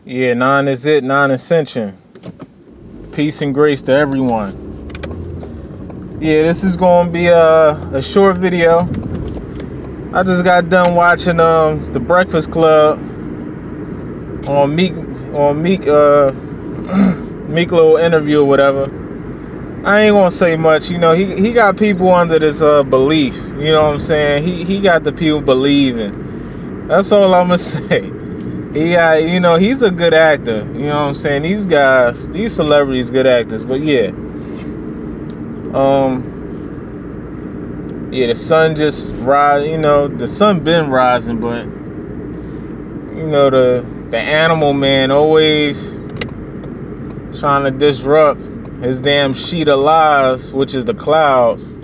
Yeah, nine is it, non-ascension. Peace and grace to everyone. Yeah, this is gonna be a short video. I just got done watching The Breakfast Club on Meek Meek little interview or whatever. I ain't gonna say much, you know. He got people under this belief, you know what I'm saying. He got the people believing. That's all I'm gonna say. He got, you know, he's a good actor, you know what I'm saying. These guys, these celebrities, good actors. But yeah, yeah, the sun just rise. You know, the sun been rising, but you know the animal man always trying to disrupt his damn sheet of lies, which is the clouds.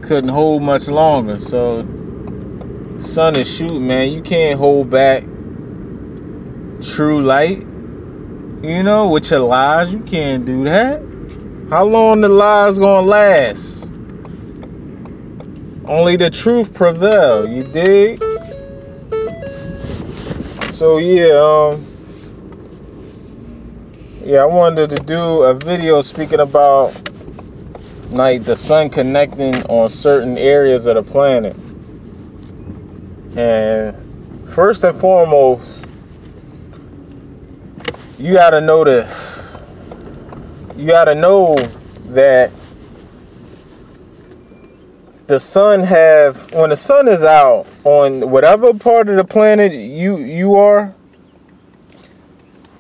Couldn't hold much longer, so sun is shooting, man. You can't hold back true light, you know, with your lies. You can't do that. How long the lies gonna last? Only the truth prevail, you dig? So yeah, I wanted to do a video speaking about like the sun connecting on certain areas of the planet. And first and foremost, you gotta know this. You gotta know that the sun when the sun is out on whatever part of the planet you are.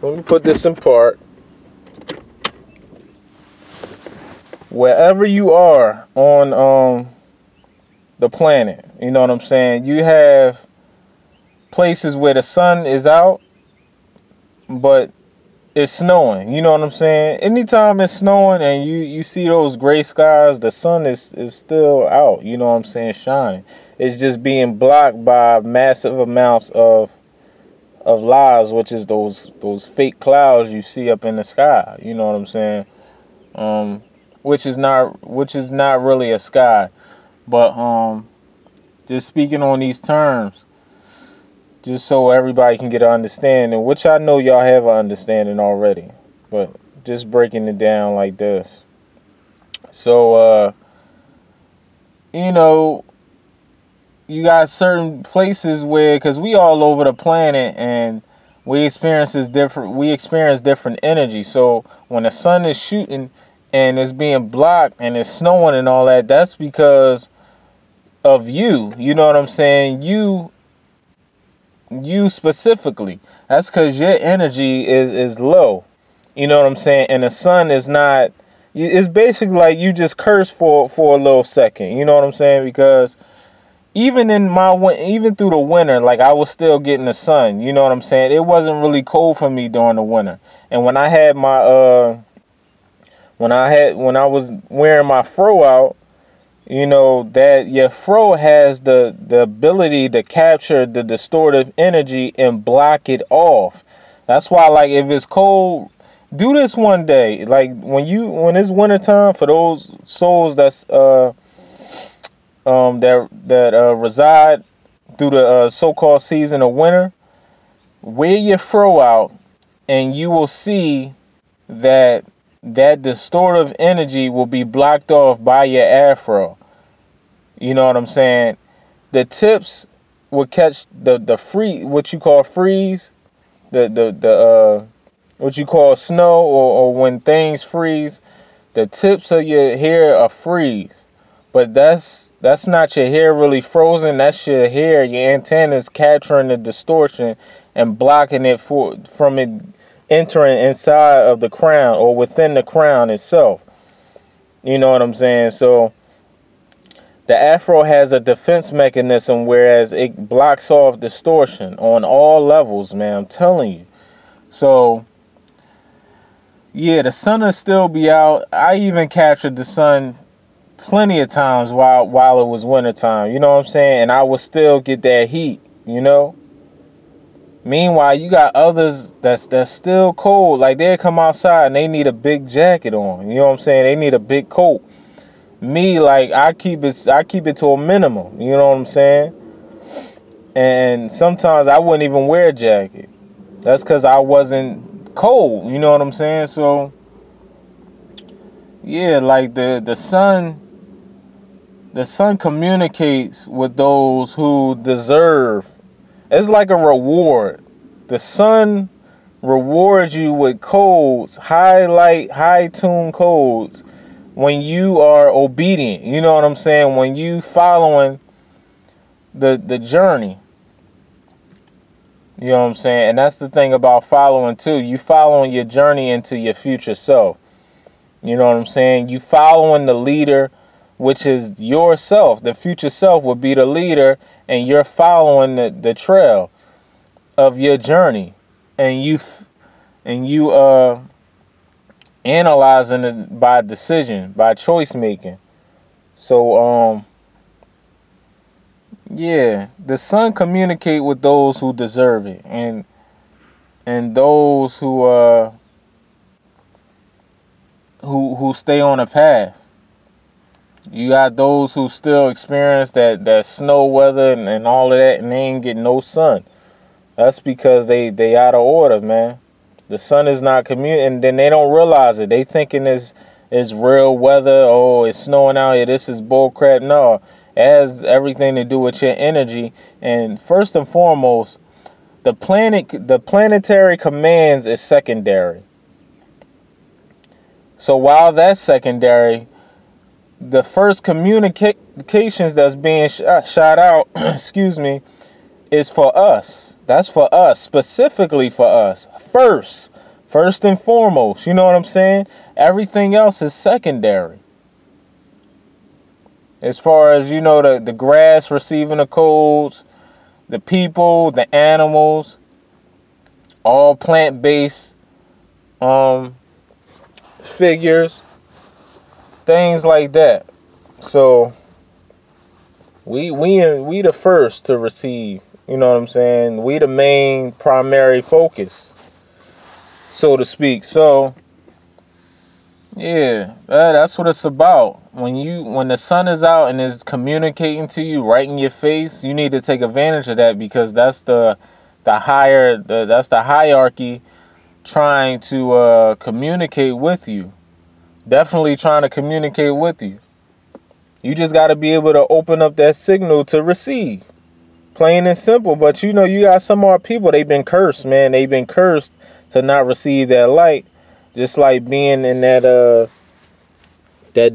Let me put this in part. Wherever you are on the planet, you know what I'm saying, you have places where the sun is out, but it's snowing, you know what I'm saying. Anytime it's snowing and you see those gray skies, the sun is still out, you know what I'm saying, shining. It's just being blocked by massive amounts of lies, which is those fake clouds you see up in the sky, you know what I'm saying. Which is not really a sky. But just speaking on these terms, just so everybody can get an understanding, which I know y'all have an understanding already, but just breaking it down like this. So, you know, you got certain places where, because we all over the planet and we experience different energy. So when the sun is shooting and it's being blocked and it's snowing and all that, that's because of you know what I'm saying, you specifically. That's because your energy is low, you know what I'm saying, and the sun is not. It's basically like you just cursed for a little second, you know what I'm saying, because even through the winter, like, I was still getting the sun, you know what I'm saying. It wasn't really cold for me during the winter. And when I had my when I was wearing my fro out, you know, that your fro has the ability to capture the distortive energy and block it off. That's why, like, if it's cold, do this one day. Like, when it's wintertime, for those souls that's that reside through the so-called season of winter, wear your fro out and you will see that distortive energy will be blocked off by your afro. You know what I'm saying? The tips will catch the what you call freeze, what you call snow, or when things freeze, the tips of your hair are freeze. But that's not your hair really frozen. That's your hair, your antennas capturing the distortion and blocking it from it entering inside of the crown or within the crown itself. You know what I'm saying? So the afro has a defense mechanism, whereas it blocks off distortion on all levels, man. I'm telling you. So yeah, the sun will still be out. I even captured the sun plenty of times while it was wintertime, you know what I'm saying? And I would still get that heat, you know? Meanwhile, you got others that's still cold. Like, they come outside and they need a big jacket on. You know what I'm saying? They need a big coat. Me, like, I keep it to a minimum. You know what I'm saying? And sometimes I wouldn't even wear a jacket. That's because I wasn't cold. You know what I'm saying? So yeah, like the sun communicates with those who deserve. It's like a reward. The sun rewards you with codes, high tune codes, when you are obedient. You know what I'm saying? When you following the journey. You know what I'm saying? And that's the thing about following too. You following your journey into your future self. You know what I'm saying? You following the leader, which is yourself. The future self would be the leader, and you're following the trail of your journey. And you analyzing it by decision, by choice making. So yeah, the sun communicate with those who deserve it, and those who stay on a path. You got those who still experience that snow weather and all of that, and they ain't getting no sun. That's because they out of order, man. The sun is not and then they don't realize it. They thinking it's real weather. Oh, it's snowing out here. This is bull crap. No, it has everything to do with your energy. And first and foremost, the planetary commands is secondary. So while that's secondary, the first communications that's being shot out, excuse me, is for us. That's for us, specifically for us. First and foremost, you know what I'm saying? Everything else is secondary. As far as, you know, the grass receiving the codes, the people, the animals, all plant-based figures, things like that. So we the first to receive. You know what I'm saying? We the main primary focus, so to speak. So yeah, that's what it's about. When the sun is out and is communicating to you right in your face, you need to take advantage of that, because that's the hierarchy trying to communicate with you. Definitely trying to communicate with you. You just got to be able to open up that signal to receive. Plain and simple. But you know, you got some more people, they've been cursed, man. They've been cursed to not receive that light. Just like being in that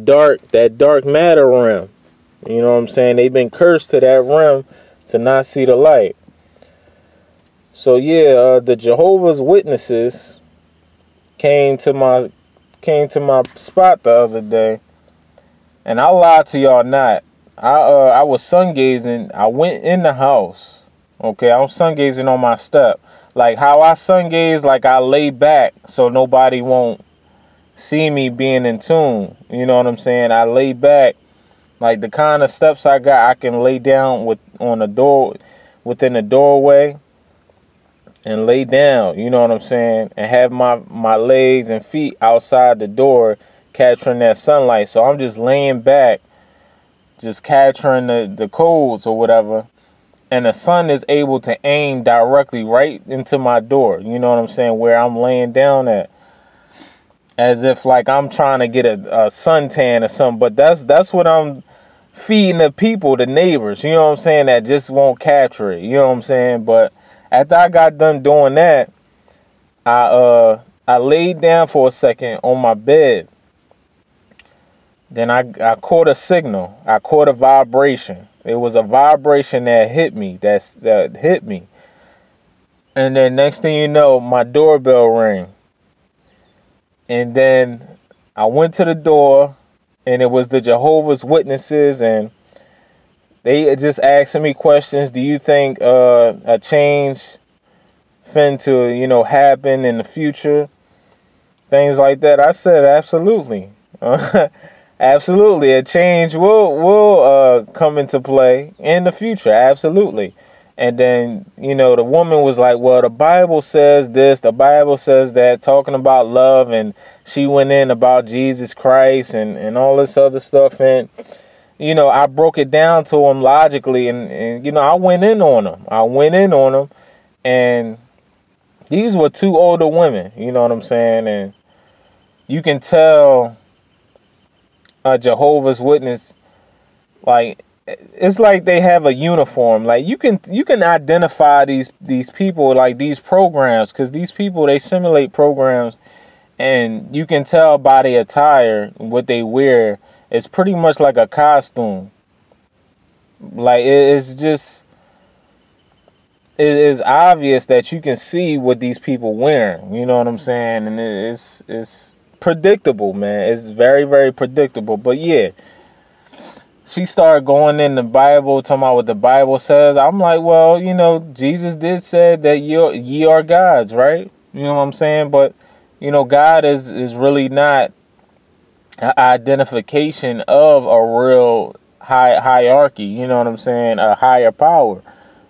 dark matter realm. You know what I'm saying? They've been cursed to that realm to not see the light. So yeah, the Jehovah's Witnesses came to my spot the other day, and I lied to y'all not. I was sun gazing. I went in the house. Okay, I was sun gazing on my step. Like how I sun gaze, like I lay back so nobody won't see me being in tune. You know what I'm saying? I lay back, like the kind of steps I got, I can lay down on the door, within the doorway, and lay down. You know what I'm saying? And have my legs and feet outside the door, capturing that sunlight. So I'm just laying back, just capturing the codes or whatever, and the sun is able to aim directly right into my door. You know what I'm saying? Where I'm laying down at, as if like I'm trying to get a suntan or something. But that's what I'm feeding the people, the neighbors. You know what I'm saying? That just won't capture it. You know what I'm saying? But after I got done doing that, I laid down for a second on my bed. Then I caught a signal. I caught a vibration. It was a vibration that hit me. That hit me. And then next thing you know, my doorbell rang. And then I went to the door, and it was the Jehovah's Witnesses, and they just asking me questions. Do you think a change to, you know, happen in the future? Things like that. I said absolutely. Absolutely, a change will come into play in the future. Absolutely. And then, you know, the woman was like, well, the Bible says this, the Bible says that, talking about love. And she went in about Jesus Christ and all this other stuff. And, you know, I broke it down to him logically. And you know, I went in on him. And These were two older women, you know what I'm saying? And you can tell a Jehovah's Witness, like, it's like they have a uniform. Like, you can identify these people, like these programs, because these people, they simulate programs, and you can tell by their attire, what they wear. It's pretty much like a costume. Like, it's just, it is obvious that you can see what these people wearing. You know what I'm saying? And it's predictable, man. It's very, very predictable. But yeah, she started going in the Bible, talking about what the Bible says. I'm like, well, you know, Jesus did say that ye are gods, right? You know what I'm saying? But, you know, God is really not an identification of a real hierarchy. You know what I'm saying? A higher power.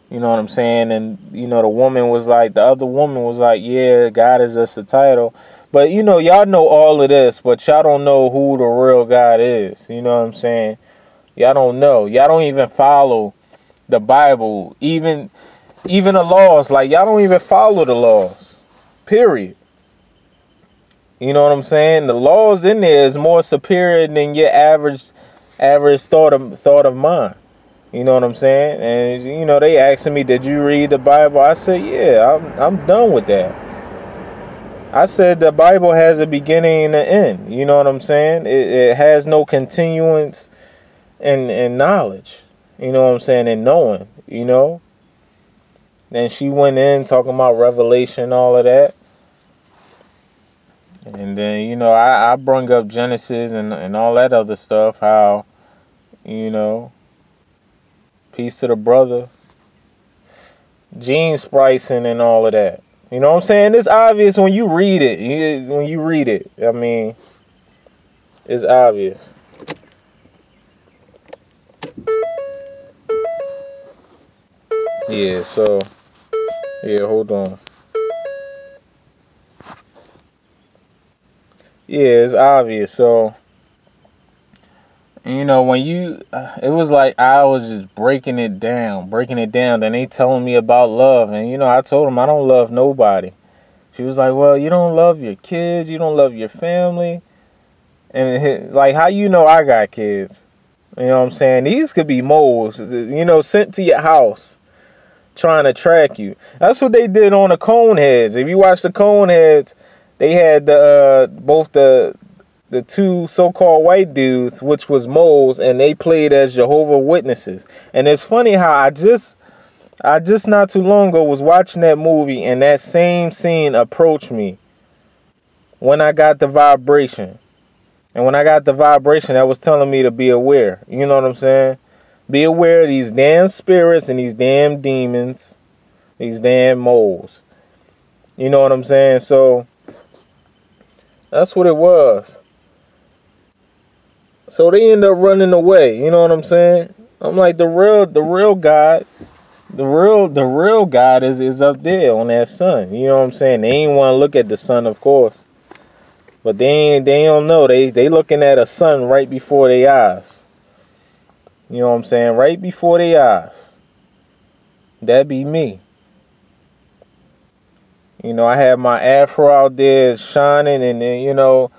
You know what I'm saying? And, you know, the other woman was like, yeah, God is just a title. But, you know, y'all know all of this, but y'all don't know who the real God is. You know what I'm saying? Y'all don't know. Y'all don't even follow the Bible. Even the laws. Like, y'all don't even follow the laws. Period. You know what I'm saying? The laws in there is more superior than your average thought of mine. You know what I'm saying? And, you know, they asking me, did you read the Bible? I said, yeah, I'm done with that. I said the Bible has a beginning and an end. You know what I'm saying? It has no continuance in knowledge. You know what I'm saying? And knowing, you know? Then she went in talking about Revelation, all of that. And then, you know, I brung up Genesis and all that other stuff. How, you know, peace to the brother, gene splicing and all of that. You know what I'm saying? It's obvious when you read it. I mean, it's obvious. Yeah, so, yeah, hold on. Yeah, it's obvious. So, you know, when it was like I was just breaking it down. Then they telling me about love. And, you know, I told them I don't love nobody. She was like, well, you don't love your kids. You don't love your family. And, like, how you know I got kids? You know what I'm saying? These could be moles, you know, sent to your house trying to track you. That's what they did on the Coneheads. If you watch the Coneheads, they had both the two so-called white dudes, which was moles, and they played as Jehovah's Witnesses. And it's funny how I just not too long ago was watching that movie, and that same scene approached me when I got the vibration. And when I got the vibration, that was telling me to be aware. You know what I'm saying? Be aware of these damn spirits and these damn demons, these damn moles. You know what I'm saying? So that's what it was. So they end up running away. You know what I'm saying? I'm like, the real God, the real God is up there on that sun. You know what I'm saying? They ain't want to look at the sun, of course. But they don't know. They looking at a sun right before their eyes. You know what I'm saying? Right before their eyes. That be me. You know, I have my afro out there shining, and then, you know,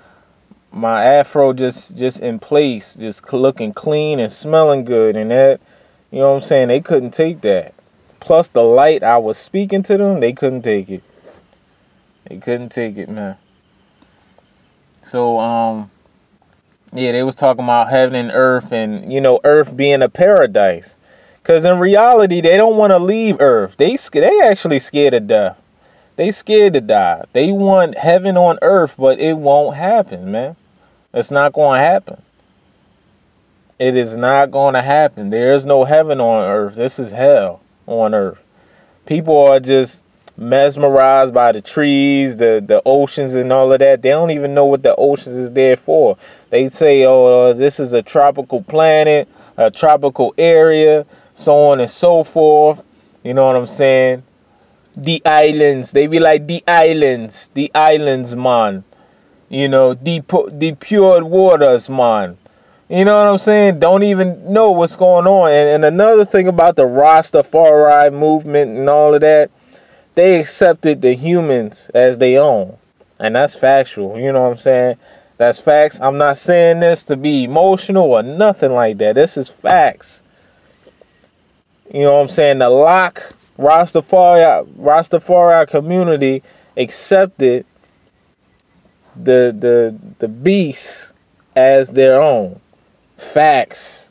my afro just in place, just looking clean and smelling good. And that, you know what I'm saying? They couldn't take that. Plus the light I was speaking to them, they couldn't take it. They couldn't take it, man. So, yeah, they was talking about heaven and earth, and, you know, earth being a paradise. Because in reality, they don't want to leave earth. They actually scared to death. They scared to die. They want heaven on earth, but it won't happen, man. It's not going to happen. It is not going to happen. There is no heaven on earth. This is hell on earth. People are just mesmerized by the trees, the oceans and all of that. They don't even know what the oceans is there for. They say, oh, this is a tropical planet, a tropical area, so on and so forth. You know what I'm saying? The islands. They be like, the islands, man. You know, the pure waters, man. You know what I'm saying? Don't even know what's going on. And another thing about the Rastafari movement and all of that, they accepted the humans as their own. And that's factual. You know what I'm saying? That's facts. I'm not saying this to be emotional or nothing like that. This is facts. You know what I'm saying? The Lock Rastafari community accepted the beast as their own. Facts.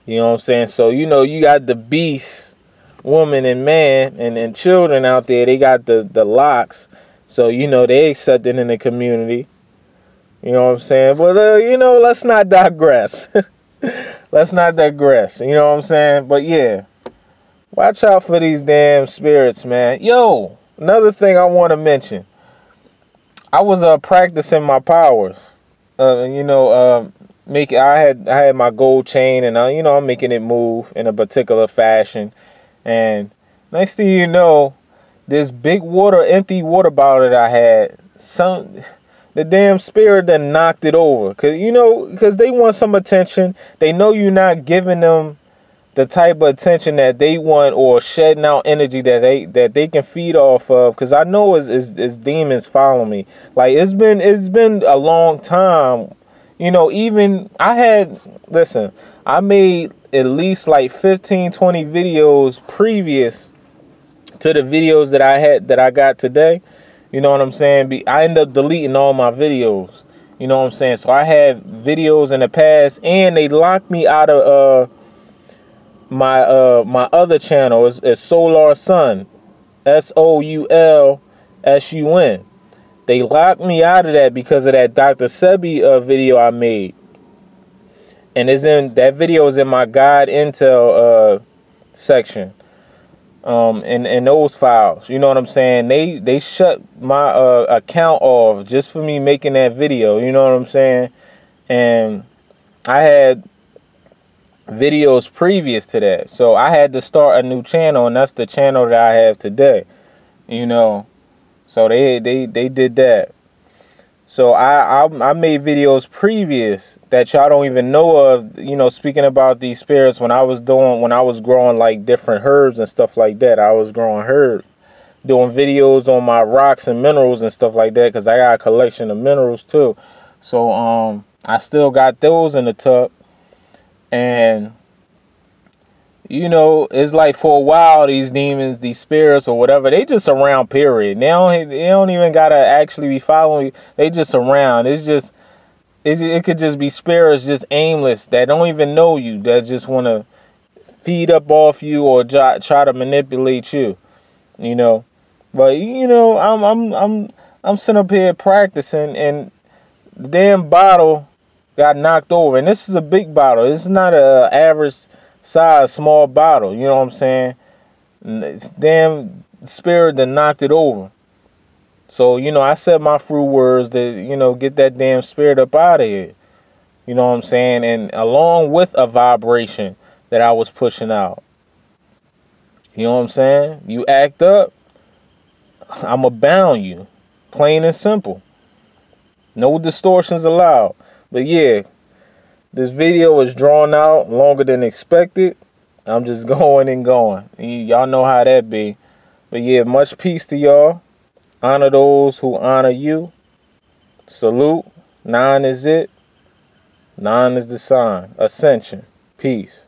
You know what I'm saying? So, you know, you got the beast, woman and man, and children out there. They got the locks. So, you know, they accepted in the community. You know what I'm saying? But, you know, let's not digress. Let's not digress. You know what I'm saying? But, yeah. Watch out for these damn spirits, man. Yo, another thing I want to mention. I was practicing my powers. You know, I had my gold chain, and you know, I'm making it move in a particular fashion. And next thing you know, this big empty water bottle that I had, the damn spirit then knocked it over. Cause they want some attention. They know you're not giving them the type of attention that they want, or shedding out energy that they can feed off of. Cause I know it's demons following me. Like it's been a long time. You know, even I made at least like 15, 20 videos previous to the videos that I got today. You know what I'm saying? I ended up deleting all my videos. You know what I'm saying? So I had videos in the past, and they locked me out of my other channel. Is Solar Sun, SOULSUN. They locked me out of that because of that Dr. Sebi video I made. And that video is in my God Intel section. In those files. You know what I'm saying? They shut my account off just for me making that video. You know what I'm saying? And I had videos previous to that. So I had to start a new channel, and that's the channel that I have today. You know. So they did that. So I made videos previous that y'all don't even know of, you know, speaking about these spirits when I was growing like different herbs and stuff like that. I was growing herbs, doing videos on my rocks and minerals and stuff like that, because I got a collection of minerals too. So I still got those in the tub. And you know, it's like for a while, these demons, these spirits or whatever, they just around, period. They don't even gotta actually be following you. They just around. It could just be spirits just aimless that don't even know you, that just want to feed up off you or try to manipulate you. You know, but you know, I'm sitting up here practicing, and the damn bottle got knocked over. And this is a big bottle. This is not a average size small bottle. You know what I'm saying? Damn spirit that knocked it over. So, you know, I said my few words to, you know, get that damn spirit up out of here. You know what I'm saying? And along with a vibration that I was pushing out. You know what I'm saying? You act up, I'ma bound you. Plain and simple. No distortions allowed. But yeah, this video is drawn out longer than expected. I'm just going and going. Y'all know how that be. But yeah, much peace to y'all. Honor those who honor you. Salute. 9 is it. 9 is the sign. Ascension. Peace.